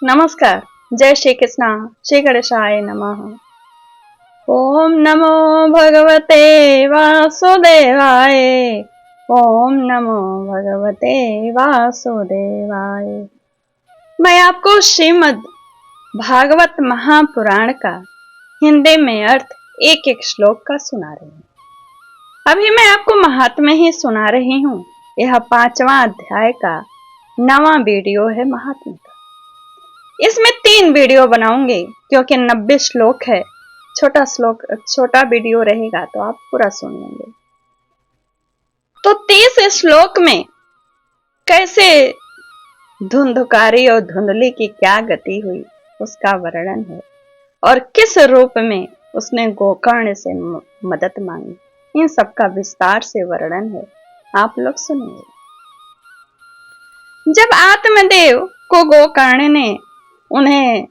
नमस्कार। जय श्री कृष्ण। श्री गणेशाय नमः। ओम नमो भगवते वासुदेवाय। ओम नमो भगवते वासुदेवाय। मैं आपको श्रीमद् भागवत महापुराण का हिंदी में अर्थ एक एक श्लोक का सुना रही हूँ। अभी मैं आपको महात्म्य ही सुना रही हूँ। यह 5वां अध्याय का 9वां वीडियो है महात्म्य का। इसमें 3 वीडियो बनाऊंगी क्योंकि 90 श्लोक है। छोटा वीडियो रहेगा तो आप पूरा सुन लेंगे। तो 30 श्लोक में कैसे धुंधकारी और धुंधली की क्या गति हुई उसका वर्णन है और किस रूप में उसने गोकर्ण से मदद मांगी, इन सब का विस्तार से वर्णन है। आप लोग सुनिए। जब आत्मदेव को गोकर्ण ने उन्हें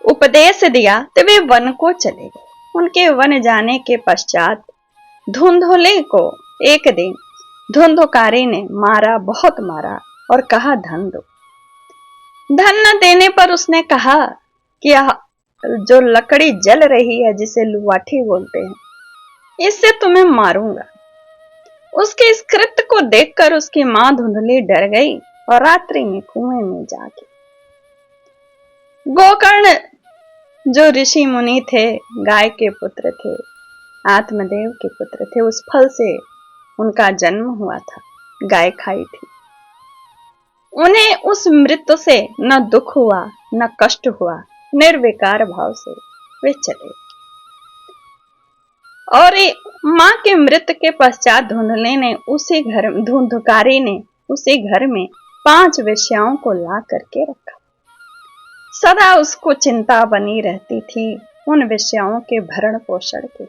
उपदेश दिया तो वे वन को चले गए। उनके वन जाने के पश्चात धुंधले को एक दिन धुंधकारी ने मारा, बहुत मारा और कहा धन दो। धन न देने पर उसने कहा कि जो लकड़ी जल रही है जिसे लुवाठी बोलते हैं, इससे तुम्हें मारूंगा। उसके इस कृत्य को देखकर उसकी मां धुंधली डर गई और रात्रि में कुएं में जाके गोकर्ण जो ऋषि मुनि थे, गाय के पुत्र थे, आत्मदेव के पुत्र थे, उस फल से उनका जन्म हुआ था, गाय खाई थी। उन्हें उस मृत्यु से न दुख हुआ न कष्ट हुआ, निर्विकार भाव से वे चले। और मां के मृत्यु के पश्चात धुंधकारी ने उसी घर में 5 वेश्याओं को ला करके रखा। सदा उसको चिंता बनी रहती थी उन वेश्याओं के भरण पोषण की।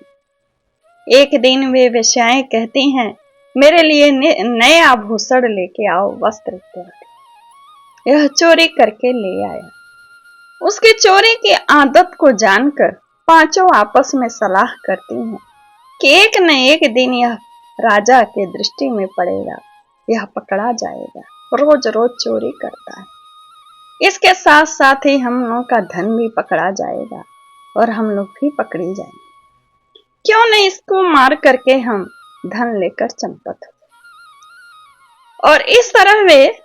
एक दिन वे वेश्याएं कहती हैं, मेरे लिए नए आभूषण लेके आओ, वस्त्र इत्यादि। यह चोरी करके ले आया। उसकी चोरी की आदत को जानकर 5 आपस में सलाह करती हैं कि एक न एक दिन यह राजा के दृष्टि में पड़ेगा, यह पकड़ा जाएगा, रोज रोज चोरी करता है। इसके साथ साथ ही हम लोगों का धन भी पकड़ा जाएगा और हम लोग भी पकड़े जाएंगे। क्यों नहीं इसको मार करके हम धन लेकर चंपत हो। और इस तरह वे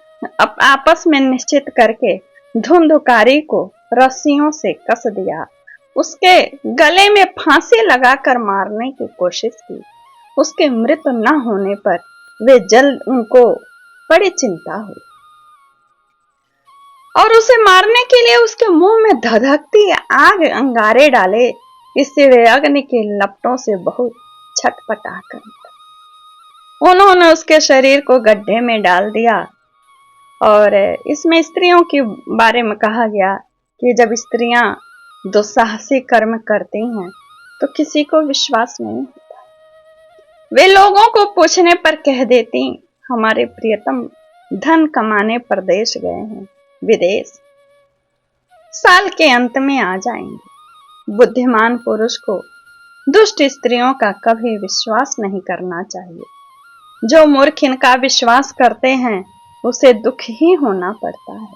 आपस में निश्चित करके धुंधकारी को रस्सियों से कस दिया। उसके गले में फांसी लगाकर मारने की कोशिश की। उसके मृत्यु न होने पर वे जल्द उनको बड़ी चिंता हुई और उसे मारने के लिए उसके मुंह में धधकती आग अंगारे डाले। इससे वे अग्नि के लपटों से बहुत छटपटा कर उन्होंने उसके शरीर को गड्ढे में डाल दिया। और इसमें स्त्रियों के बारे में कहा गया कि जब स्त्रियां दुस्साहसी कर्म करती हैं तो किसी को विश्वास नहीं होता। वे लोगों को पूछने पर कह देती, हमारे प्रियतम धन कमाने परदेश गए हैं, विदेश, साल के अंत में आ जाएंगे। बुद्धिमान पुरुष को दुष्ट स्त्रियों का कभी विश्वास नहीं करना चाहिए। जो मूर्ख इनका विश्वास करते हैं उसे दुख ही होना पड़ता है।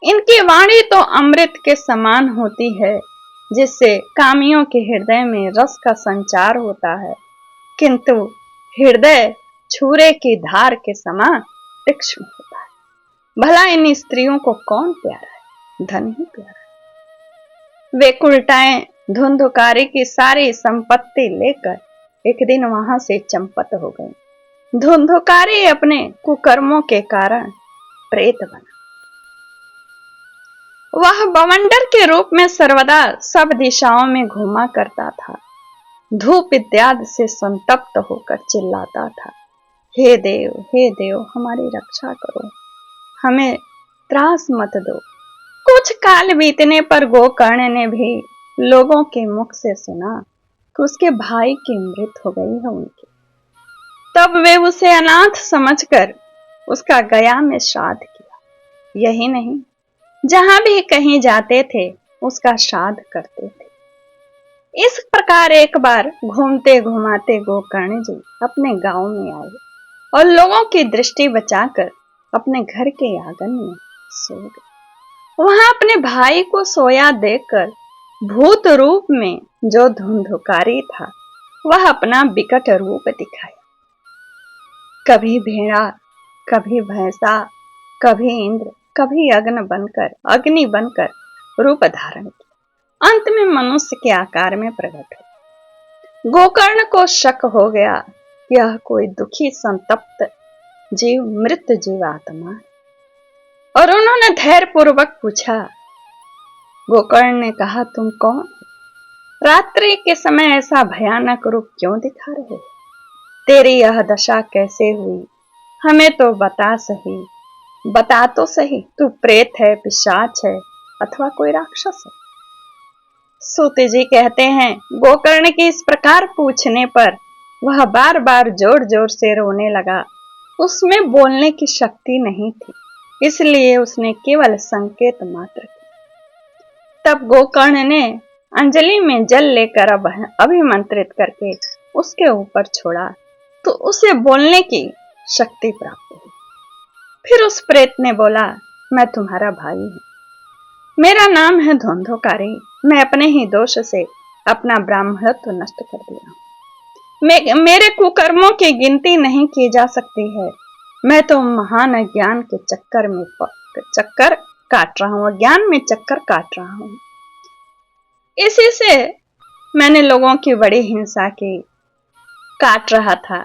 इनकी वाणी तो अमृत के समान होती है, जिससे कामियों के हृदय में रस का संचार होता है, किंतु हृदय छुरे की धार के समान तीक्ष्ण होता है। भला इन स्त्रियों को कौन प्यारा है? धन ही प्यारा है। वे उल्टाएं धुंधकारी की सारी संपत्ति लेकर एक दिन वहां से चंपत हो गई। धुंधकारी अपने कुकर्मों के कारण प्रेत बना। वह बवंडर के रूप में सर्वदा सब दिशाओं में घूमा करता था। धूप इत्यादि से संतप्त होकर चिल्लाता था, हे देव, हमारी रक्षा करो, हमें त्रास मत दो। कुछ काल बीतने पर गोकर्ण ने भी लोगों के मुख से सुना कि उसके भाई की मृत्यु हो गई है उनकी। तब वे उसे अनाथ समझकर उसका गया में श्राद्ध किया। यही नहीं, जहां भी कहीं जाते थे उसका श्राद्ध करते थे। इस प्रकार एक बार घूमते घुमाते गोकर्ण जी अपने गांव में आए और लोगों की दृष्टि बचाकर अपने घर के आंगन में सो गए। वहां अपने भाई को सोया देखकर भूत रूप में जो धुंधुकारी था वह अपना विकट रूप दिखाया। कभी भेड़ा, कभी भैंसा, कभी इंद्र, कभी अग्नि बनकर रूप धारण किया। अंत में मनुष्य के आकार में प्रकट हो। गोकर्ण को शक हो गया कि यह कोई दुखी संतप्त जीव, मृत जीवात्मा है, और उन्होंने धैर्य पूर्वक पूछा। गोकर्ण ने कहा, तुम कौन? रात्रि के समय ऐसा भयानक रूप क्यों दिखा रहे? तेरी यह दशा कैसे हुई? हमें तो बता सही, बता तो सही, तू प्रेत है, पिशाच है अथवा कोई राक्षस है? सूत जी कहते हैं, गोकर्ण के इस प्रकार पूछने पर वह बार बार जोर जोर से रोने लगा। उसमें बोलने की शक्ति नहीं थी, इसलिए उसने केवल संकेत मात्र किया। तब गोकर्ण ने अंजलि में जल लेकर अभिमंत्रित करके उसके ऊपर छोड़ा तो उसे बोलने की शक्ति प्राप्त हुई। फिर उस प्रेत ने बोला, मैं तुम्हारा भाई हूं, मेरा नाम है धुंधुकारी। मैं अपने ही दोष से अपना ब्राह्मणत्व नष्ट कर दिया। मेरे कुकर्मों की गिनती नहीं की जा सकती है। मैं तो महान अज्ञान के चक्कर काट रहा हूं, अज्ञान में चक्कर काट रहा हूं। इसी से मैंने लोगों की बड़ी हिंसा की, काट रहा था।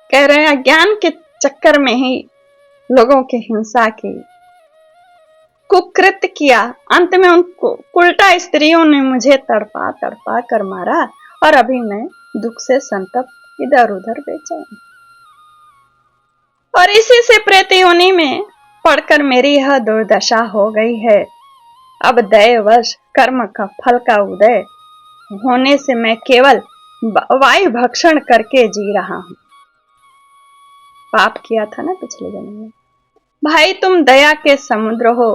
कह रहे हैं अज्ञान के चक्कर में ही लोगों की हिंसा की, कुकृत किया। अंत में उनको उल्टा स्त्रियों ने मुझे तड़पा तड़पा कर मारा और अभी मैं दुख से संतप्त इधर उधर बेचैन। और इसी से प्रेत योनि में पड़कर मेरी यह दुर्दशा हो गई है। अब दैववश कर्म का फल का उदय होने से मैं केवल वायु भक्षण करके जी रहा हूं। पाप किया था ना पिछले जन्म में। भाई तुम दया के समुद्र हो,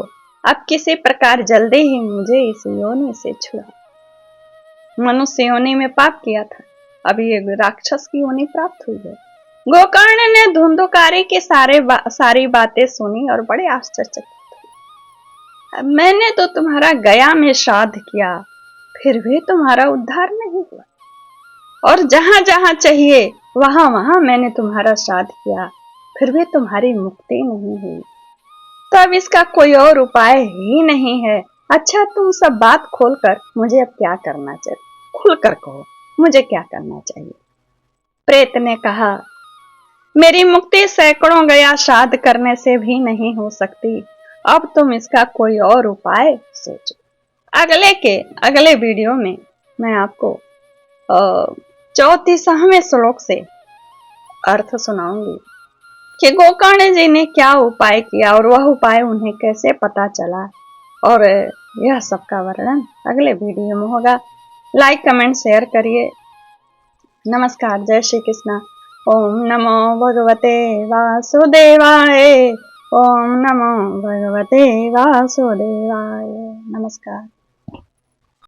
अब किसी प्रकार जल्दी ही मुझे इस योनि से छुड़ा। मनुष्य योनि में पाप किया था, अब ये राक्षस की योनि प्राप्त हुई है। गोकर्ण ने धुंधुकारी की सारी बातें सुनी और बड़े आश्चर्यचकित हुए। मैंने तो तुम्हारा गया में श्राद्ध किया, फिर भी तुम्हारा उद्धार नहीं हुआ, और जहां जहां चाहिए वहां वहां मैंने तुम्हारा श्राद्ध किया, फिर भी तुम्हारी मुक्ति नहीं हुई। तब इसका कोई और उपाय ही नहीं है। अच्छा, तुम सब बात खोलकर मुझे अब क्या करना चाहिए? खुलकर कहो, मुझे क्या करना चाहिए? प्रेत ने कहा, मेरी मुक्ति सैकड़ों गया श्राद्ध करने से भी नहीं हो सकती। अब तुम इसका कोई और उपाय सोचो। अगले वीडियो में मैं आपको 34वें श्लोक से अर्थ सुनाऊंगी कि गोकर्ण जी ने क्या उपाय किया और वह उपाय उन्हें कैसे पता चला, और यह सबका वर्णन अगले वीडियो में होगा। लाइक कमेंट शेयर करिए। नमस्कार, जय श्री कृष्ण। ओम नमो भगवते वासुदेवाय। ओम नमो भगवते वासुदेवाय। नमस्कार।